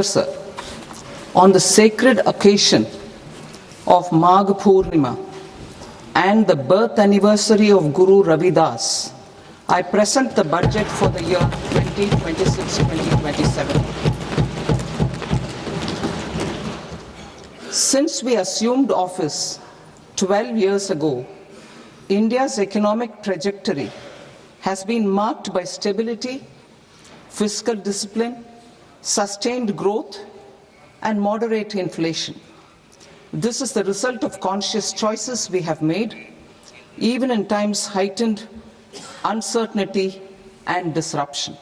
Sir, on the sacred occasion of Magh Purnima and the birth anniversary of Guru Ravidas, I present the budget for the year 2026-2027. Since we assumed office 12 years ago, India's economic trajectory has been marked by stability, fiscal discipline, sustained growth, and moderate inflation. This is the result of conscious choices we have made, even in times heightened uncertainty and disruption.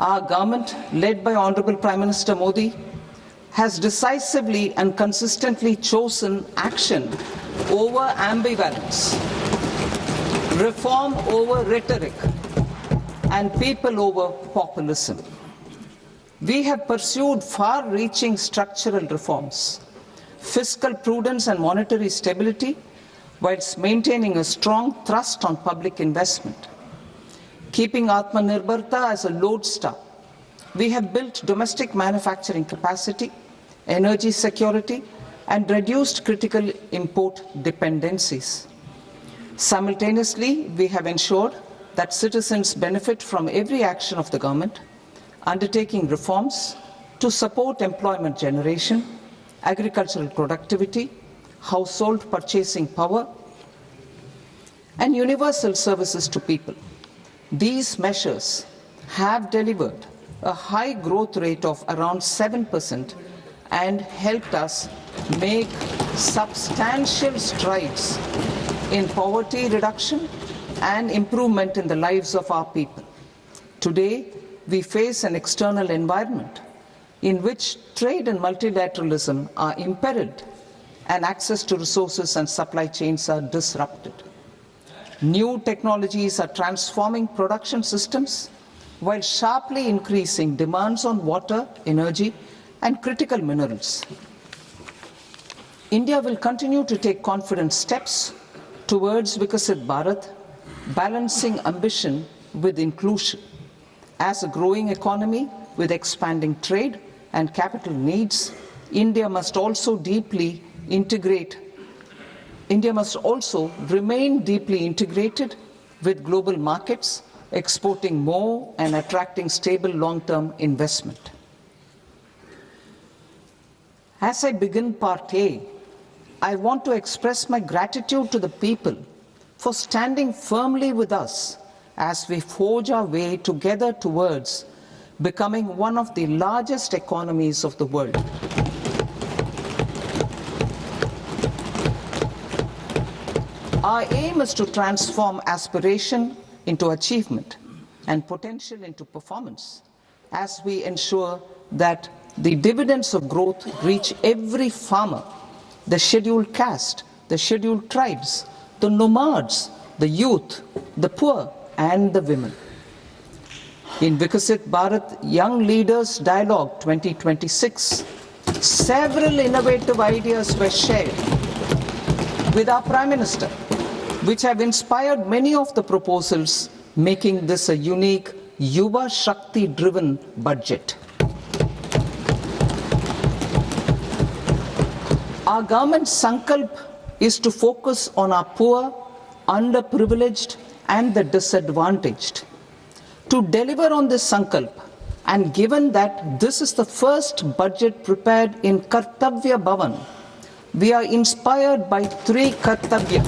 Our government, led by Honorable Prime Minister Modi, has decisively and consistently chosen action over ambivalence, reform over rhetoric, and people over populism. We have pursued far-reaching structural reforms, fiscal prudence and monetary stability, whilst maintaining a strong thrust on public investment. Keeping Atmanirbharta as a lodestar, we have built domestic manufacturing capacity, energy security, and reduced critical import dependencies. Simultaneously, we have ensured that citizens benefit from every action of the government, undertaking reforms to support employment generation, agricultural productivity, household purchasing power, and universal services to people. These measures have delivered a high growth rate of around 7% and helped us make substantial strides in poverty reduction and improvement in the lives of our people. Today, we face an external environment in which trade and multilateralism are imperiled and access to resources and supply chains are disrupted. New technologies are transforming production systems while sharply increasing demands on water, energy, and critical minerals. India will continue to take confident steps towards Vikasit Bharat, balancing ambition with inclusion. As a growing economy with expanding trade and capital needs, India must also remain deeply integrated with global markets, exporting more and attracting stable long-term investment. As I begin Part A, I want to express my gratitude to the people for standing firmly with us as we forge our way together towards becoming one of the largest economies of the world. Our aim is to transform aspiration into achievement and potential into performance as we ensure that the dividends of growth reach every farmer, the scheduled caste, the scheduled tribes, the nomads, the youth, the poor, and the women. In Vikasit Bharat Young Leaders Dialogue 2026, several innovative ideas were shared with our Prime Minister, which have inspired many of the proposals, making this a unique Yuva Shakti-driven budget. Our government's sankalp is to focus on our poor, underprivileged, and the disadvantaged. To deliver on this sankalp, and given that this is the first budget prepared in Kartavya Bhavan, we are inspired by three Kartavya.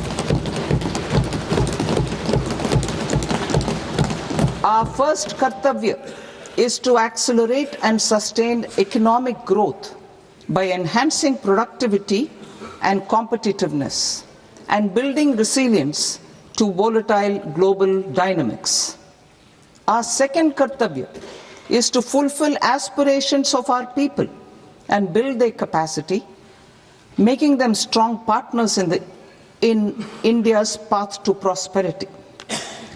Our first Kartavya is to accelerate and sustain economic growth by enhancing productivity and competitiveness and building resilience to volatile global dynamics. Our second Kartavya is to fulfill aspirations of our people and build their capacity, making them strong partners in India's path to prosperity.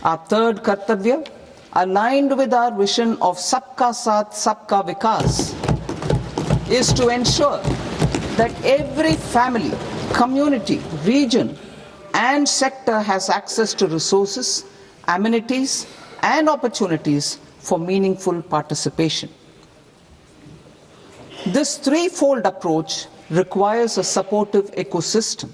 Our third Kartavya, aligned with our vision of Sabka Saath, Sabka Vikas, is to ensure that every family, community, region, and sector has access to resources, amenities, and opportunities for meaningful participation. This threefold approach requires a supportive ecosystem.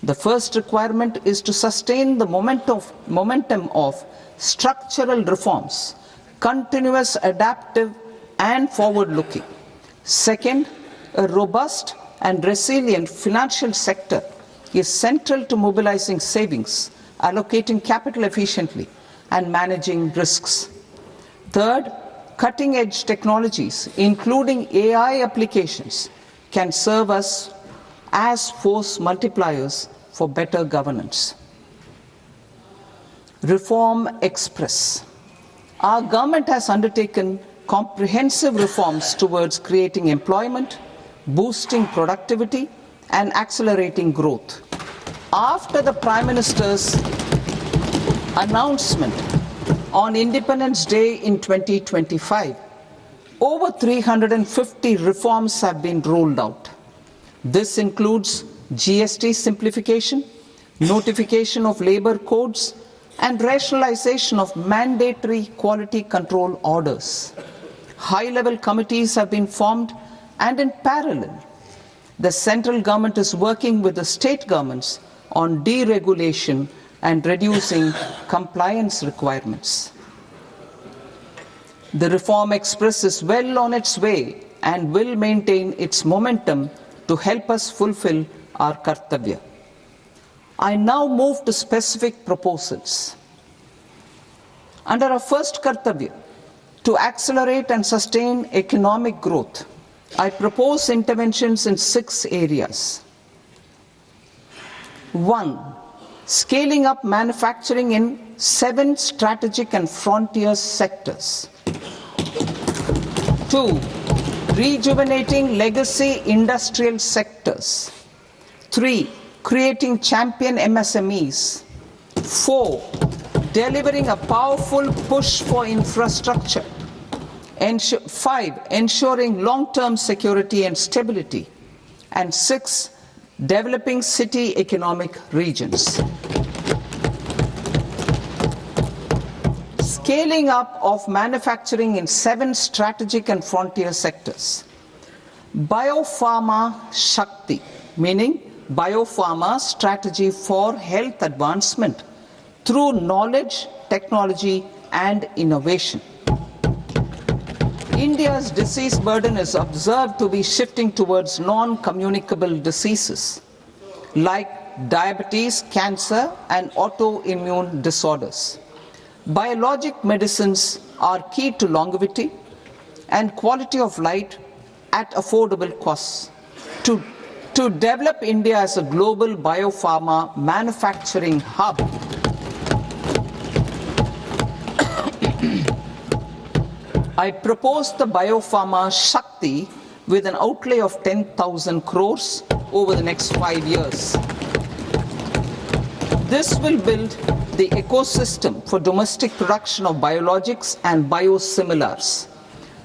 The first requirement is to sustain the momentum of structural reforms, continuous, adaptive, and forward-looking. Second, a robust and resilient financial sector is central to mobilizing savings, allocating capital efficiently, and managing risks. Third, cutting-edge technologies, including AI applications, can serve us as force multipliers for better governance. Reform Express. Our government has undertaken comprehensive reforms towards creating employment, boosting productivity, and accelerating growth. After the Prime Minister's announcement on Independence Day in 2025, over 350 reforms have been rolled out. This includes GST simplification, notification of labor codes, and rationalization of mandatory quality control orders. High-level committees have been formed, and in parallel, the central government is working with the state governments on deregulation and reducing compliance requirements. The Reform Express is well on its way and will maintain its momentum to help us fulfill our kartavya. I now move to specific proposals. Under our first kartavya, to accelerate and sustain economic growth, I propose interventions in 6 areas. 1. Scaling up manufacturing in 7 strategic and frontier sectors. 2. Rejuvenating legacy industrial sectors. 3. Creating champion MSMEs. 4. Delivering a powerful push for infrastructure. 5. Ensuring long-term security and stability. And 6. Developing city economic regions. Scaling up of manufacturing in 7 strategic and frontier sectors. Biopharma Shakti, meaning biopharma strategy for health advancement through knowledge, technology, and innovation. India's disease burden is observed to be shifting towards non-communicable diseases like diabetes, cancer, and autoimmune disorders. Biologic medicines are key to longevity and quality of life at affordable costs. To develop India as a global biopharma manufacturing hub, I propose the Biopharma Shakti with an outlay of 10,000 crores over the next 5 years. This will build the ecosystem for domestic production of biologics and biosimilars.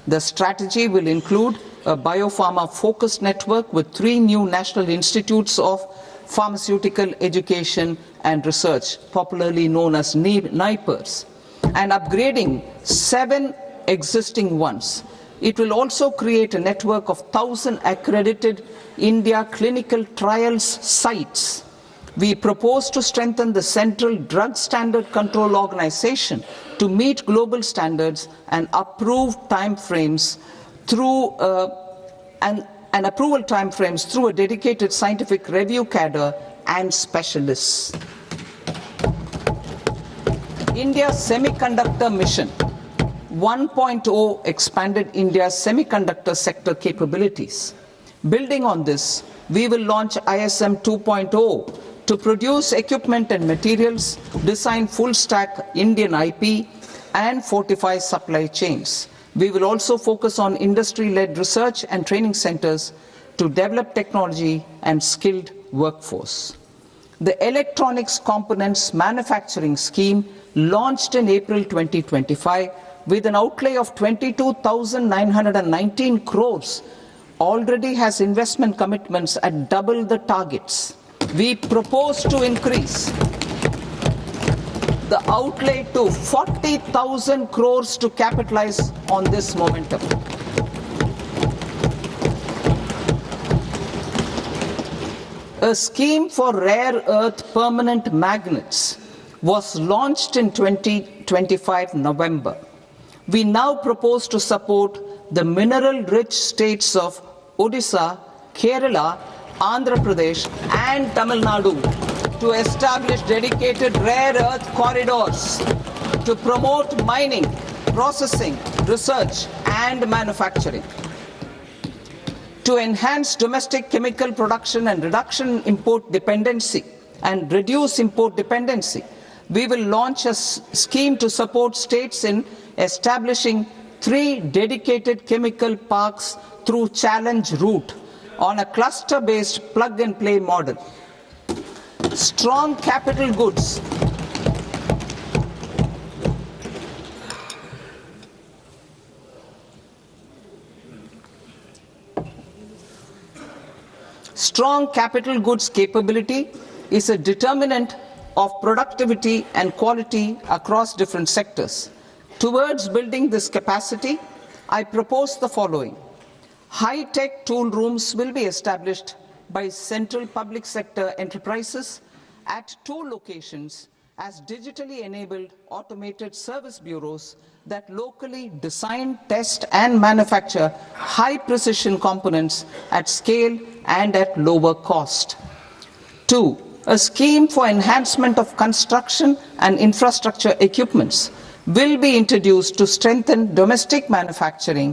The strategy will include a biopharma-focused network with 3 new national institutes of pharmaceutical education and research, popularly known as NIPERs, and upgrading 7 existing ones. It will also create a network of 1,000 accredited India clinical trials sites. We propose to strengthen the Central Drug Standard Control Organization to meet global standards and approve timeframes through and approval timeframes through a dedicated scientific review cadre and specialists. India's Semiconductor Mission 1.0 expanded India's semiconductor sector capabilities. Building on this, we will launch ISM 2.0 to produce equipment and materials, design full-stack Indian IP, and fortify supply chains. We will also focus on industry-led research and training centers to develop technology and skilled workforce. The Electronics Components Manufacturing Scheme, launched in April 2025, with an outlay of 22,919 crores, already has investment commitments at double the targets. We propose to increase the outlay to 40,000 crores to capitalize on this momentum. A scheme for rare earth permanent magnets was launched in 2025 November. We now propose to support the mineral-rich states of Odisha, Kerala, Andhra Pradesh and Tamil Nadu to establish dedicated rare earth corridors to promote mining, processing, research and manufacturing. To enhance domestic chemical production and reduction import dependency and reduce import dependency, we will launch a scheme to support states in establishing 3 dedicated chemical parks through challenge route on a cluster-based plug-and-play model. Strong capital goods Strong capital goods capability is a determinant of productivity and quality across different sectors. Towards building this capacity, I propose the following. High-tech tool rooms will be established by central public sector enterprises at 2 locations as digitally enabled automated service bureaus that locally design, test and manufacture high-precision components at scale and at lower cost. 2. A scheme for enhancement of construction and infrastructure equipments will be introduced to strengthen domestic manufacturing